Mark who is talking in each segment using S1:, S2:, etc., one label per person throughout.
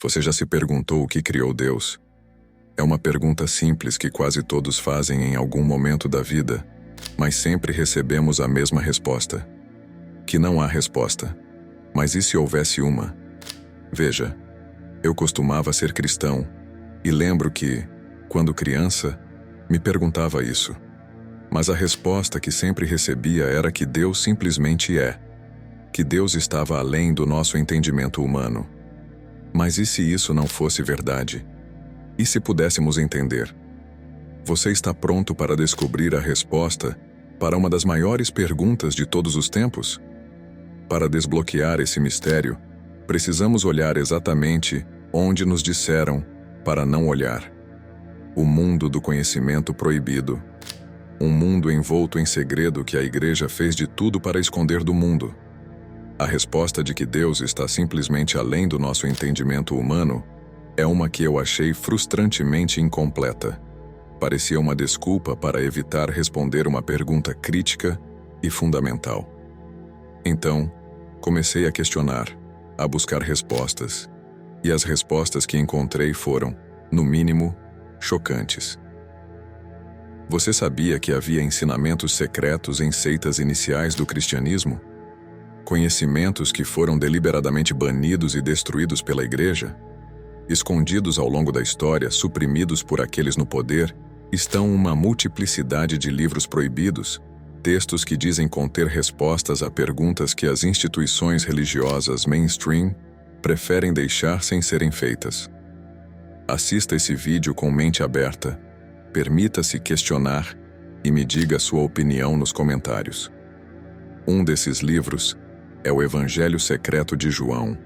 S1: Você já se perguntou o que criou Deus? É uma pergunta simples que quase todos fazem em algum momento da vida, mas sempre recebemos a mesma resposta. Que não há resposta. Mas e se houvesse uma? Veja, eu costumava ser cristão, e lembro que, quando criança, me perguntava isso. Mas a resposta que sempre recebia era que Deus simplesmente é. Que Deus estava além do nosso entendimento humano. Mas e se isso não fosse verdade? E se pudéssemos entender? Você está pronto para descobrir a resposta para uma das maiores perguntas de todos os tempos? Para desbloquear esse mistério, precisamos olhar exatamente onde nos disseram para não olhar. O mundo do conhecimento proibido. Um mundo envolto em segredo que a Igreja fez de tudo para esconder do mundo. A resposta de que Deus está simplesmente além do nosso entendimento humano é uma que eu achei frustrantemente incompleta. Parecia uma desculpa para evitar responder uma pergunta crítica e fundamental. Então, comecei a questionar, a buscar respostas. E as respostas que encontrei foram, no mínimo, chocantes. Você sabia que havia ensinamentos secretos em seitas iniciais do cristianismo? Conhecimentos que foram deliberadamente banidos e destruídos pela Igreja? Escondidos ao longo da história, suprimidos por aqueles no poder, estão uma multiplicidade de livros proibidos, textos que dizem conter respostas a perguntas que as instituições religiosas mainstream preferem deixar sem serem feitas. Assista esse vídeo com mente aberta, permita-se questionar e me diga sua opinião nos comentários. Um desses livros é o Evangelho Secreto de João,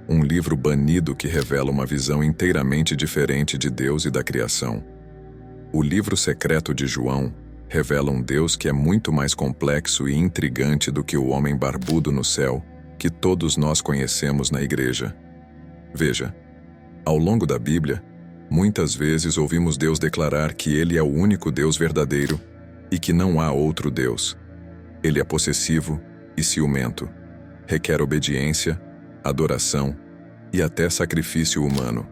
S1: um livro banido que revela uma visão inteiramente diferente de Deus e da criação. O livro secreto de João revela um Deus que é muito mais complexo e intrigante do que o homem barbudo no céu, que todos nós conhecemos na Igreja. Veja, ao longo da Bíblia, muitas vezes ouvimos Deus declarar que Ele é o único Deus verdadeiro e que não há outro Deus. Ele é possessivo e ciumento, requer obediência, adoração e até sacrifício humano.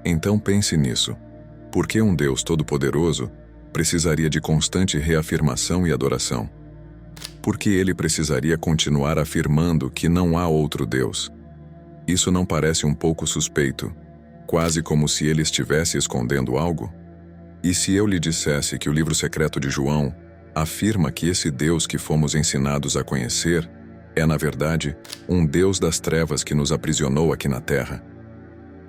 S1: Então pense nisso. Por que um Deus todo-poderoso precisaria de constante reafirmação e adoração? Por que ele precisaria continuar afirmando que não há outro Deus? Isso não parece um pouco suspeito, quase como se ele estivesse escondendo algo? E se eu lhe dissesse que o livro secreto de João afirma que esse Deus que fomos ensinados a conhecer é, na verdade, um Deus das trevas que nos aprisionou aqui na Terra?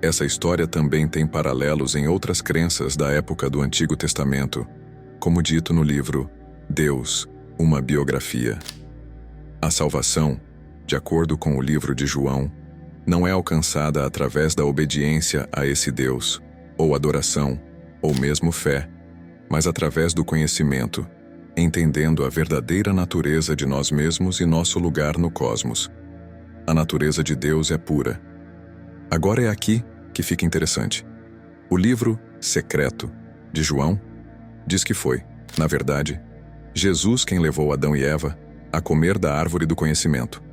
S1: Essa história também tem paralelos em outras crenças da época do Antigo Testamento, como dito no livro Deus, uma biografia. A salvação, de acordo com o livro de João, não é alcançada através da obediência a esse Deus, ou adoração, ou mesmo fé, mas através do conhecimento, entendendo a verdadeira natureza de nós mesmos e nosso lugar no cosmos. A natureza de Deus é pura. Agora é aqui que fica interessante. O livro secreto de João diz que foi, na verdade, Jesus quem levou Adão e Eva a comer da árvore do conhecimento.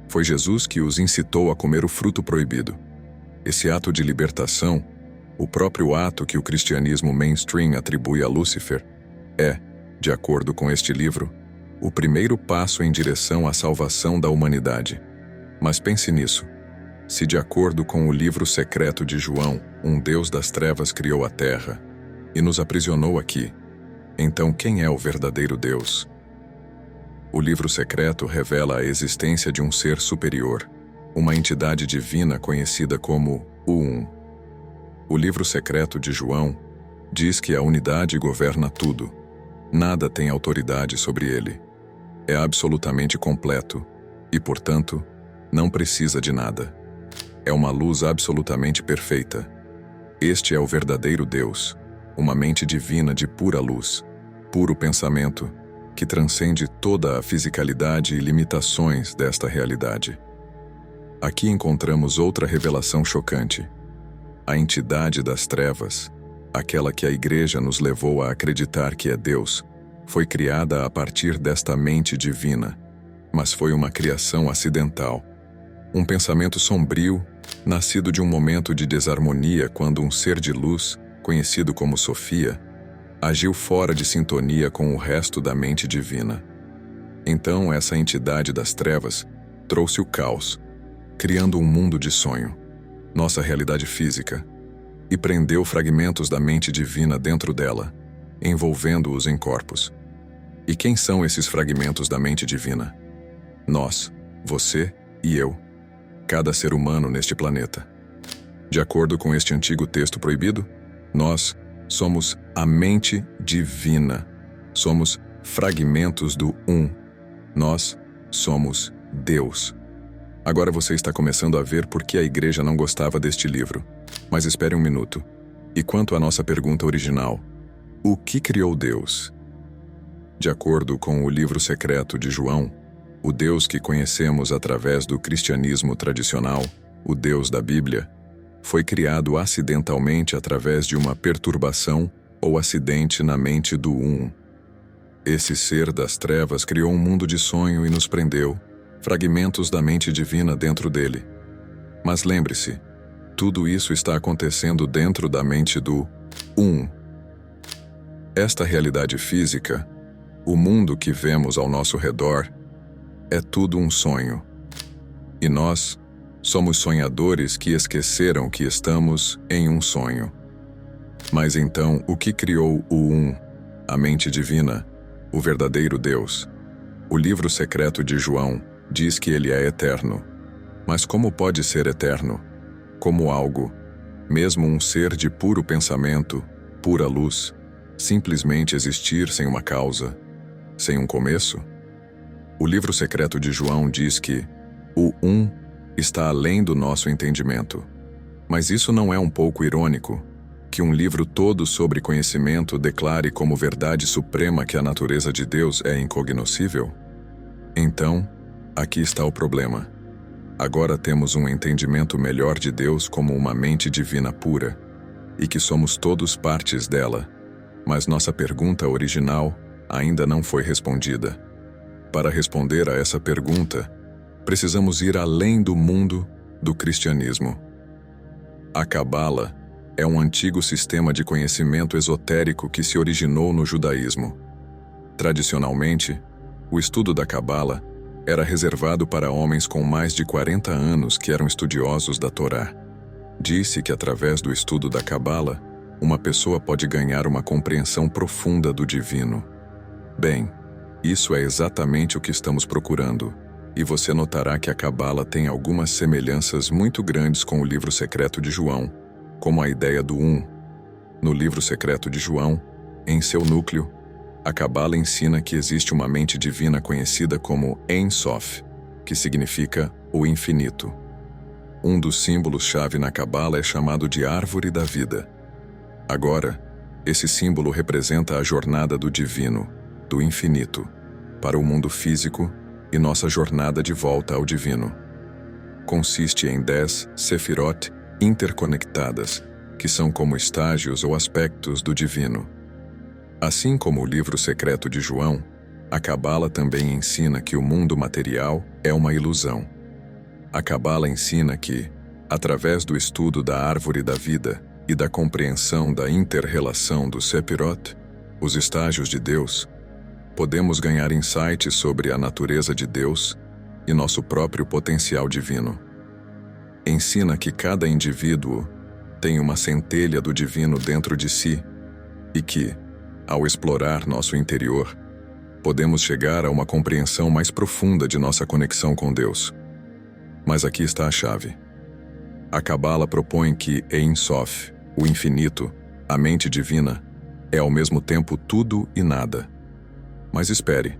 S1: Foi Jesus que os incitou a comer o fruto proibido. Esse ato de libertação, o próprio ato que o cristianismo mainstream atribui a Lúcifer, é, de acordo com este livro, o primeiro passo em direção à salvação da humanidade. Mas pense nisso. Se de acordo com o livro secreto de João, um Deus das trevas criou a terra e nos aprisionou aqui, então quem é o verdadeiro Deus? O livro secreto revela a existência de um ser superior, uma entidade divina conhecida como o Um. O livro secreto de João diz que a unidade governa tudo. Nada tem autoridade sobre ele. É absolutamente completo e, portanto, não precisa de nada. É uma luz absolutamente perfeita. Este é o verdadeiro Deus, uma mente divina de pura luz, puro pensamento, que transcende toda a fisicalidade e limitações desta realidade. Aqui encontramos outra revelação chocante. A entidade das trevas, aquela que a Igreja nos levou a acreditar que é Deus, foi criada a partir desta mente divina, mas foi uma criação acidental. Um pensamento sombrio nascido de um momento de desarmonia quando um ser de luz, conhecido como Sofia, agiu fora de sintonia com o resto da mente divina. Então, essa entidade das trevas trouxe o caos, criando um mundo de sonho, nossa realidade física, e prendeu fragmentos da mente divina dentro dela, envolvendo-os em corpos. E quem são esses fragmentos da mente divina? Nós, você e eu, cada ser humano neste planeta. De acordo com este antigo texto proibido, nós somos a mente divina. Somos fragmentos do Um. Nós somos Deus. Agora você está começando a ver por que a igreja não gostava deste livro. Mas espere um minuto. E quanto à nossa pergunta original, o que criou Deus? De acordo com o livro secreto de João, o Deus que conhecemos através do cristianismo tradicional, o Deus da Bíblia, foi criado acidentalmente através de uma perturbação ou acidente na mente do Um. Esse ser das trevas criou um mundo de sonho e nos prendeu, fragmentos da mente divina dentro dele. Mas lembre-se, tudo isso está acontecendo dentro da mente do Um. Esta realidade física, o mundo que vemos ao nosso redor, é tudo um sonho. E nós somos sonhadores que esqueceram que estamos em um sonho. Mas então, o que criou o Um, a mente divina, o verdadeiro Deus? O livro secreto de João diz que ele é eterno. Mas como pode ser eterno? Como algo, mesmo um ser de puro pensamento, pura luz, simplesmente existir sem uma causa, sem um começo? O livro secreto de João diz que o Um está além do nosso entendimento. Mas isso não é um pouco irônico? Que um livro todo sobre conhecimento declare como verdade suprema que a natureza de Deus é incognoscível? Então, aqui está o problema. Agora temos um entendimento melhor de Deus como uma mente divina pura, e que somos todos partes dela. Mas nossa pergunta original ainda não foi respondida. Para responder a essa pergunta, precisamos ir além do mundo do cristianismo. A Cabala é um antigo sistema de conhecimento esotérico que se originou no judaísmo. Tradicionalmente, o estudo da Cabala era reservado para homens com mais de 40 anos que eram estudiosos da Torá. Disse que através do estudo da Cabala, uma pessoa pode ganhar uma compreensão profunda do divino. Bem, isso é exatamente o que estamos procurando, e você notará que a Cabala tem algumas semelhanças muito grandes com o livro secreto de João, como a ideia do Um. No livro secreto de João, em seu núcleo, a Cabala ensina que existe uma mente divina conhecida como Ein Sof, que significa o infinito. Um dos símbolos-chave na Cabala é chamado de Árvore da Vida. Agora, esse símbolo representa a jornada do divino, do infinito, para o mundo físico e nossa jornada de volta ao divino. Consiste em 10 Sefirot interconectadas, que são como estágios ou aspectos do divino. Assim como o livro secreto de João, a Cabala também ensina que o mundo material é uma ilusão. A Cabala ensina que, através do estudo da árvore da vida e da compreensão da inter-relação do Sefirot, os estágios de Deus, podemos ganhar insights sobre a natureza de Deus e nosso próprio potencial divino. Ensina que cada indivíduo tem uma centelha do divino dentro de si e que, ao explorar nosso interior, podemos chegar a uma compreensão mais profunda de nossa conexão com Deus. Mas aqui está a chave. A Cabala propõe que Ein Sof, o infinito, a mente divina, é ao mesmo tempo tudo e nada. Mas espere,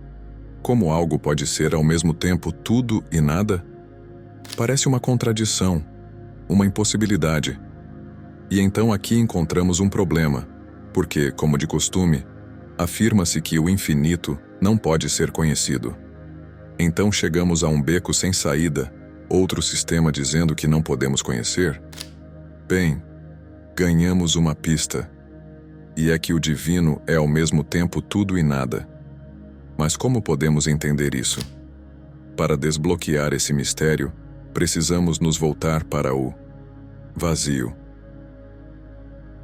S1: como algo pode ser ao mesmo tempo tudo e nada? Parece uma contradição, uma impossibilidade. E então aqui encontramos um problema, porque, como de costume, afirma-se que o infinito não pode ser conhecido. Então chegamos a um beco sem saída, outro sistema dizendo que não podemos conhecer? Bem, ganhamos uma pista. E é que o divino é ao mesmo tempo tudo e nada. Mas como podemos entender isso? Para desbloquear esse mistério, precisamos nos voltar para o vazio.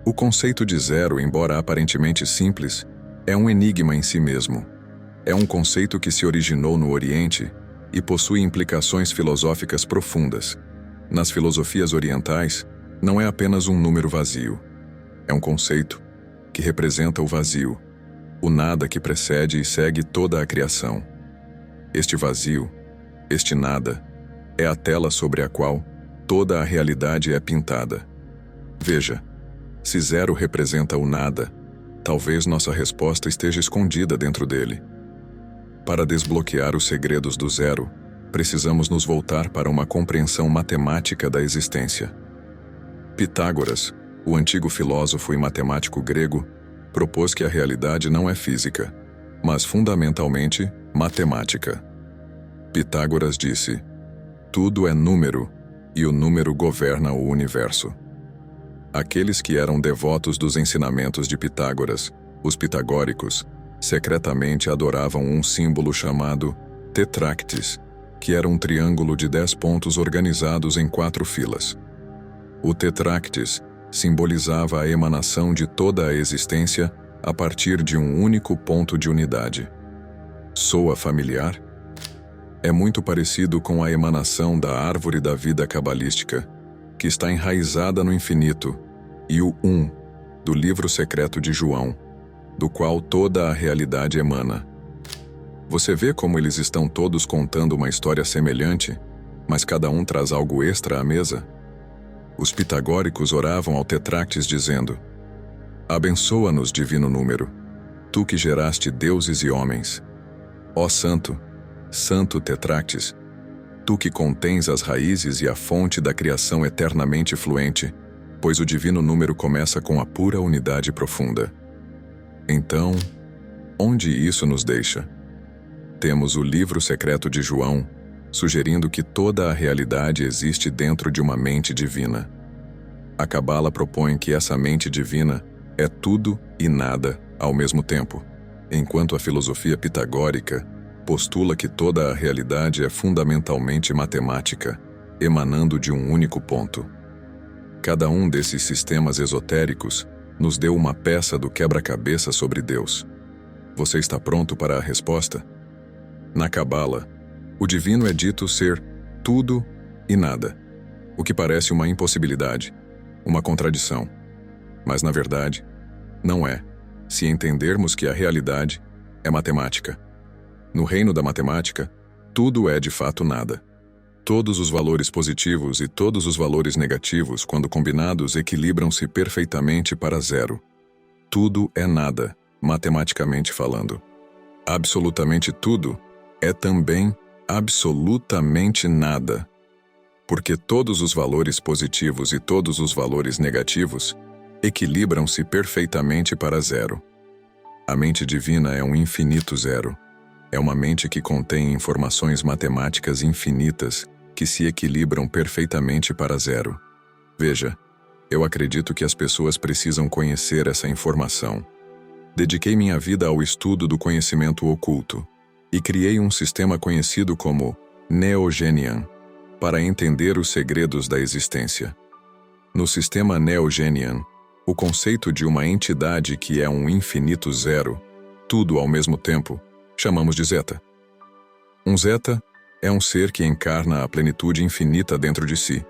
S1: O conceito de zero, embora aparentemente simples, é um enigma em si mesmo. É um conceito que se originou no Oriente e possui implicações filosóficas profundas. Nas filosofias orientais, não é apenas um número vazio. É um conceito que representa o vazio, o nada que precede e segue toda a criação. Este vazio, este nada, é a tela sobre a qual toda a realidade é pintada. Veja, se zero representa o nada, talvez nossa resposta esteja escondida dentro dele. Para desbloquear os segredos do zero, precisamos nos voltar para uma compreensão matemática da existência. Pitágoras, o antigo filósofo e matemático grego, propôs que a realidade não é física, mas fundamentalmente matemática. Pitágoras disse: tudo é número, e o número governa o universo. Aqueles que eram devotos dos ensinamentos de Pitágoras, os pitagóricos, secretamente adoravam um símbolo chamado tetráctis, que era um triângulo de 10 pontos organizados em 4 filas. O tetráctis simbolizava a emanação de toda a existência a partir de um único ponto de unidade. Soa familiar? É muito parecido com a emanação da árvore da vida cabalística, que está enraizada no infinito, e o do livro secreto de João, do qual toda a realidade emana. Você vê como eles estão todos contando uma história semelhante, mas cada um traz algo extra à mesa? Os pitagóricos oravam ao tetráctis dizendo: abençoa-nos, divino número, tu que geraste deuses e homens. Ó santo, santo tetráctis, tu que contens as raízes e a fonte da criação eternamente fluente, pois o divino número começa com a pura unidade profunda. Então, onde isso nos deixa? Temos o livro secreto de João, sugerindo que toda a realidade existe dentro de uma mente divina. A Cabala propõe que essa mente divina é tudo e nada ao mesmo tempo, enquanto a filosofia pitagórica postula que toda a realidade é fundamentalmente matemática, emanando de um único ponto. Cada um desses sistemas esotéricos nos deu uma peça do quebra-cabeça sobre Deus. Você está pronto para a resposta? Na Cabala, o divino é dito ser tudo e nada, o que parece uma impossibilidade, uma contradição. Mas, na verdade, não é, se entendermos que a realidade é matemática. No reino da matemática, tudo é de fato nada. Todos os valores positivos e todos os valores negativos, quando combinados, equilibram-se perfeitamente para zero. Tudo é nada, matematicamente falando. Absolutamente tudo é também absolutamente nada. Porque todos os valores positivos e todos os valores negativos equilibram-se perfeitamente para zero. A mente divina é um infinito zero. É uma mente que contém informações matemáticas infinitas que se equilibram perfeitamente para zero. Veja, eu acredito que as pessoas precisam conhecer essa informação. Dediquei minha vida ao estudo do conhecimento oculto e criei um sistema conhecido como Neogenian para entender os segredos da existência. No sistema Neogenian, o conceito de uma entidade que é um infinito zero, tudo ao mesmo tempo, chamamos de zeta. Um zeta é um ser que encarna a plenitude infinita dentro de si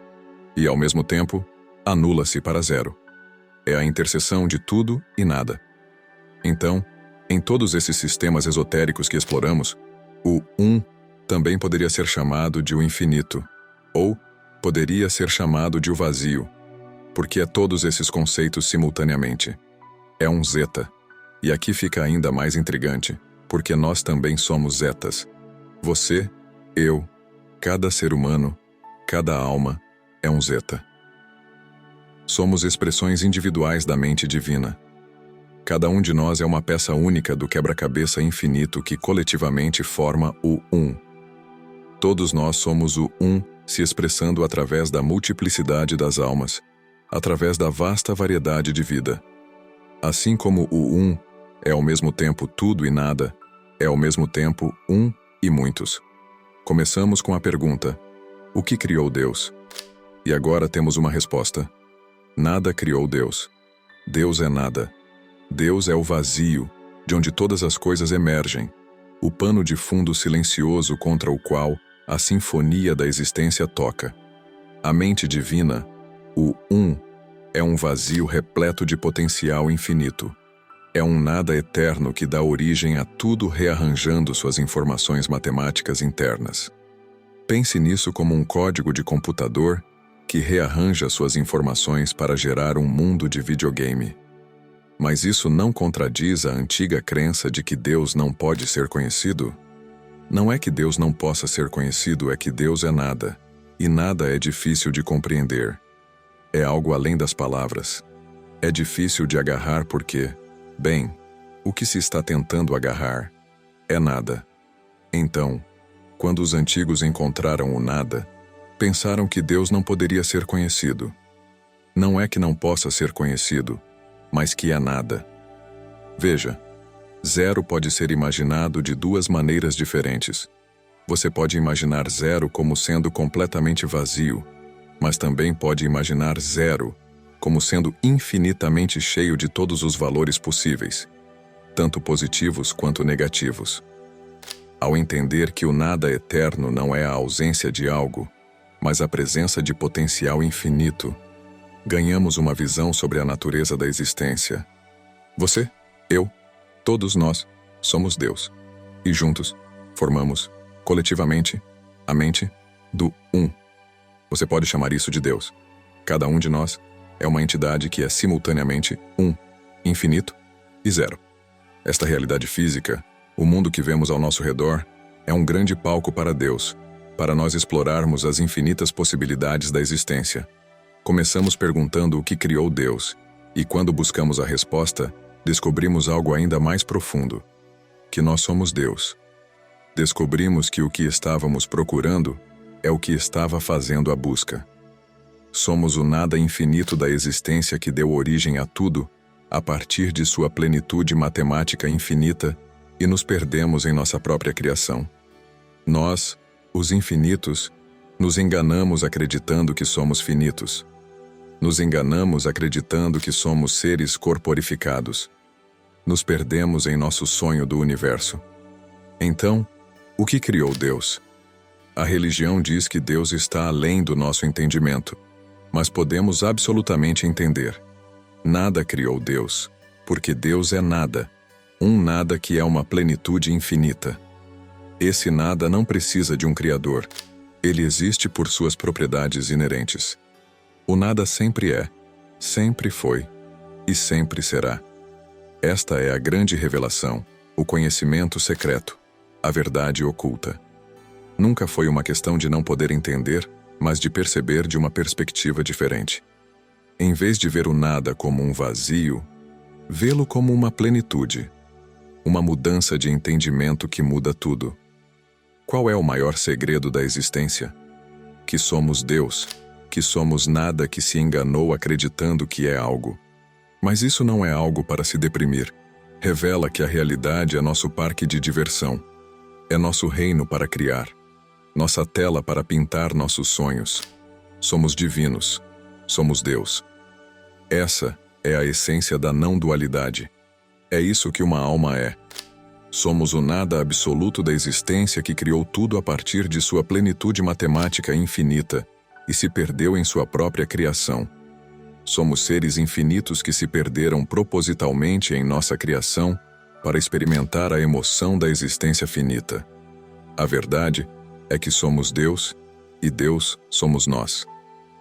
S1: e, ao mesmo tempo, anula-se para zero. É a interseção de tudo e nada. Então, em todos esses sistemas esotéricos que exploramos, o também poderia ser chamado de o infinito, ou poderia ser chamado de o vazio, porque é todos esses conceitos simultaneamente. É um zeta, e aqui fica ainda mais intrigante, porque nós também somos zetas. Você, eu, cada ser humano, cada alma é um zeta. Somos expressões individuais da mente divina. Cada um de nós é uma peça única do quebra-cabeça infinito que coletivamente forma o Todos nós somos o se expressando através da multiplicidade das almas, através da vasta variedade de vida. Assim como o é ao mesmo tempo tudo e nada, é ao mesmo tempo e muitos. Começamos com a pergunta: O que criou Deus? E agora temos uma resposta. Nada criou Deus. Deus é nada. Deus é o vazio, de onde todas as coisas emergem, o pano de fundo silencioso contra o qual a sinfonia da existência toca. A mente divina, o é um vazio repleto de potencial infinito. É um nada eterno que dá origem a tudo rearranjando suas informações matemáticas internas. Pense nisso como um código de computador que rearranja suas informações para gerar um mundo de videogame. Mas isso não contradiz a antiga crença de que Deus não pode ser conhecido? Não é que Deus não possa ser conhecido, é que Deus é nada, e nada é difícil de compreender. É algo além das palavras. É difícil de agarrar porque, bem, o que se está tentando agarrar é nada. Então, quando os antigos encontraram o nada, pensaram que Deus não poderia ser conhecido. Não é que não possa ser conhecido, mas que é nada. Veja, zero pode ser imaginado de duas maneiras diferentes. Você pode imaginar zero como sendo completamente vazio, mas também pode imaginar zero como sendo infinitamente cheio de todos os valores possíveis, tanto positivos quanto negativos. Ao entender que o nada eterno não é a ausência de algo, mas a presença de potencial infinito, ganhamos uma visão sobre a natureza da existência. Você, eu, todos nós, somos Deus. E juntos, formamos, coletivamente, a mente do Você pode chamar isso de Deus. Cada um de nós é uma entidade que é simultaneamente infinito e zero. Esta realidade física, o mundo que vemos ao nosso redor, é um grande palco para Deus, para nós explorarmos as infinitas possibilidades da existência. Começamos perguntando o que criou Deus, e quando buscamos a resposta, descobrimos algo ainda mais profundo: que nós somos Deus. Descobrimos que o que estávamos procurando é o que estava fazendo a busca. Somos o nada infinito da existência que deu origem a tudo, a partir de sua plenitude matemática infinita, e nos perdemos em nossa própria criação. Nós, os infinitos, nos enganamos acreditando que somos finitos. Nos enganamos acreditando que somos seres corporificados. Nos perdemos em nosso sonho do universo. Então, o que criou Deus? A religião diz que Deus está além do nosso entendimento, mas podemos absolutamente entender. Nada criou Deus, porque Deus é nada, um nada que é uma plenitude infinita. Esse nada não precisa de um criador, ele existe por suas propriedades inerentes. O nada sempre é, sempre foi e sempre será. Esta é a grande revelação, o conhecimento secreto, a verdade oculta. Nunca foi uma questão de não poder entender, mas de perceber de uma perspectiva diferente. Em vez de ver o nada como um vazio, vê-lo como uma plenitude, uma mudança de entendimento que muda tudo. Qual é o maior segredo da existência? Que somos Deus, que somos nada que se enganou acreditando que é algo. Mas isso não é algo para se deprimir. Revela que a realidade é nosso parque de diversão. É nosso reino para criar. Nossa tela para pintar nossos sonhos. Somos divinos. Somos Deus. Essa é a essência da não-dualidade. É isso que uma alma é. Somos o nada absoluto da existência que criou tudo a partir de sua plenitude matemática infinita e se perdeu em sua própria criação. Somos seres infinitos que se perderam propositalmente em nossa criação para experimentar a emoção da existência finita. A verdade é que somos Deus e Deus somos nós.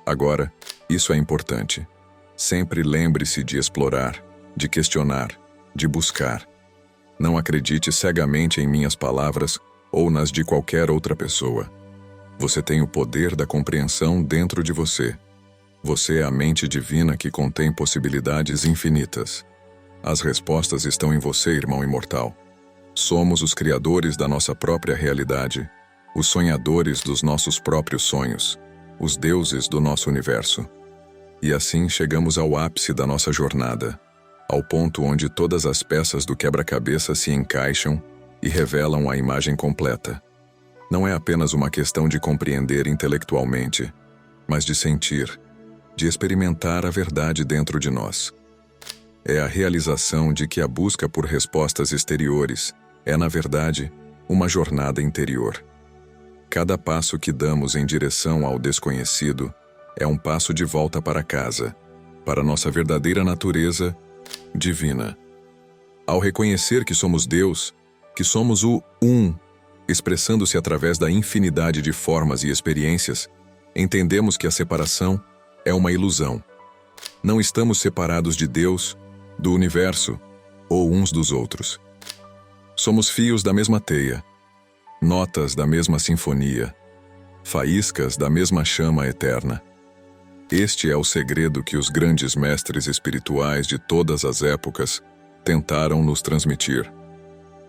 S1: Agora, isso é importante. Sempre lembre-se de explorar, de questionar, de buscar. Não acredite cegamente em minhas palavras ou nas de qualquer outra pessoa. Você tem o poder da compreensão dentro de você. Você é a mente divina que contém possibilidades infinitas. As respostas estão em você, irmão imortal. Somos os criadores da nossa própria realidade, os sonhadores dos nossos próprios sonhos, os deuses do nosso universo. E assim chegamos ao ápice da nossa jornada, ao ponto onde todas as peças do quebra-cabeça se encaixam e revelam a imagem completa. não é apenas uma questão de compreender intelectualmente, mas de sentir, de experimentar a verdade dentro de nós. É a realização de que a busca por respostas exteriores é, na verdade, uma jornada interior. Cada passo que damos em direção ao desconhecido é um passo de volta para casa, para nossa verdadeira natureza divina. Ao reconhecer que somos Deus, que somos o Um, expressando-se através da infinidade de formas e experiências, entendemos que a separação é uma ilusão. Não estamos separados de Deus, do universo ou uns dos outros. Somos fios da mesma teia, notas da mesma sinfonia, faíscas da mesma chama eterna. Este é o segredo que os grandes mestres espirituais de todas as épocas tentaram nos transmitir,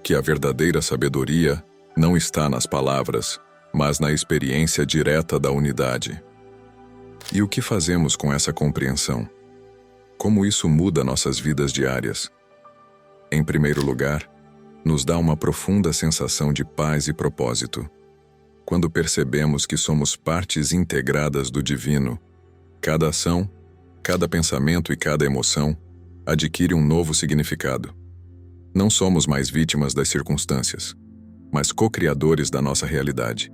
S1: que a verdadeira sabedoria não está nas palavras, mas na experiência direta da unidade. E o que fazemos com essa compreensão? Como isso muda nossas vidas diárias? Em primeiro lugar, nos dá uma profunda sensação de paz e propósito. Quando percebemos que somos partes integradas do divino, cada ação, cada pensamento e cada emoção adquire um novo significado. Não somos mais vítimas das circunstâncias, mas co-criadores da nossa realidade.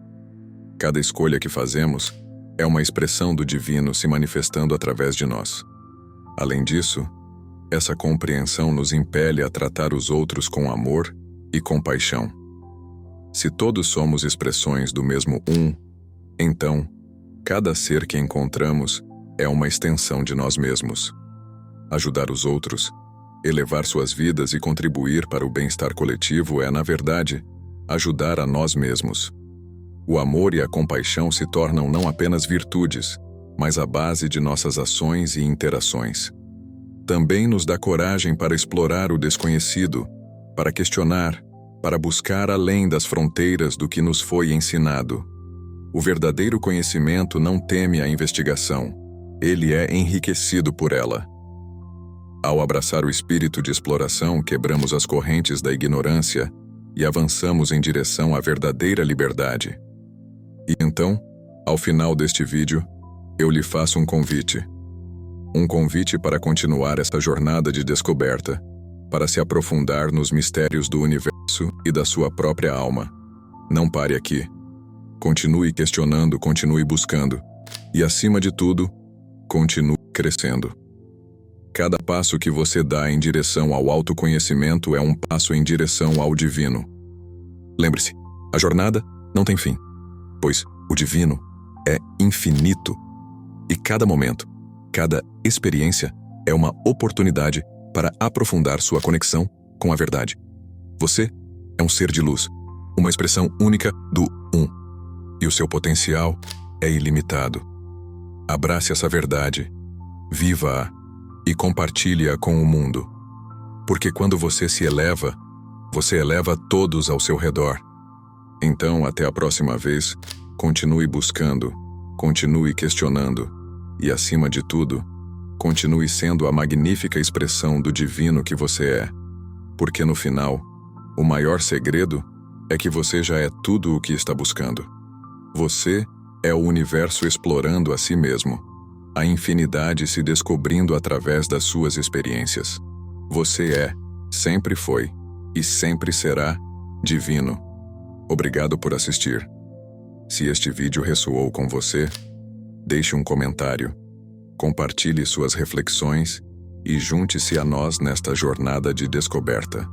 S1: Cada escolha que fazemos é uma expressão do divino se manifestando através de nós. Além disso, essa compreensão nos impele a tratar os outros com amor e compaixão. Se todos somos expressões do mesmo Um, então, cada ser que encontramos é uma extensão de nós mesmos. Ajudar os outros, elevar suas vidas e contribuir para o bem-estar coletivo é, na verdade, ajudar a nós mesmos. O amor e a compaixão se tornam não apenas virtudes, mas a base de nossas ações e interações. Também nos dá coragem para explorar o desconhecido, para questionar, para buscar além das fronteiras do que nos foi ensinado. O verdadeiro conhecimento não teme a investigação, ele é enriquecido por ela. Ao abraçar o espírito de exploração, quebramos as correntes da ignorância e avançamos em direção à verdadeira liberdade. E então, ao final deste vídeo, eu lhe faço um convite. Um convite para continuar esta jornada de descoberta, para se aprofundar nos mistérios do universo e da sua própria alma. Não pare aqui. Continue questionando, continue buscando. E, acima de tudo, continue crescendo. Cada passo que você dá em direção ao autoconhecimento é um passo em direção ao divino. Lembre-se, a jornada não tem fim, pois o divino é infinito. E cada momento, cada experiência é uma oportunidade para aprofundar sua conexão com a verdade. Você é um ser de luz, uma expressão única do Um, e o seu potencial é ilimitado. Abrace essa verdade, viva-a e compartilhe-a com o mundo. Porque quando você se eleva, você eleva todos ao seu redor. Então, até a próxima vez, continue buscando, continue questionando e, acima de tudo, continue sendo a magnífica expressão do divino que você é. Porque no final, o maior segredo é que você já é tudo o que está buscando. Você é o universo explorando a si mesmo, a infinidade se descobrindo através das suas experiências. Você é, sempre foi e sempre será divino. Obrigado por assistir. Se este vídeo ressoou com você, deixe um comentário, compartilhe suas reflexões e junte-se a nós nesta jornada de descoberta.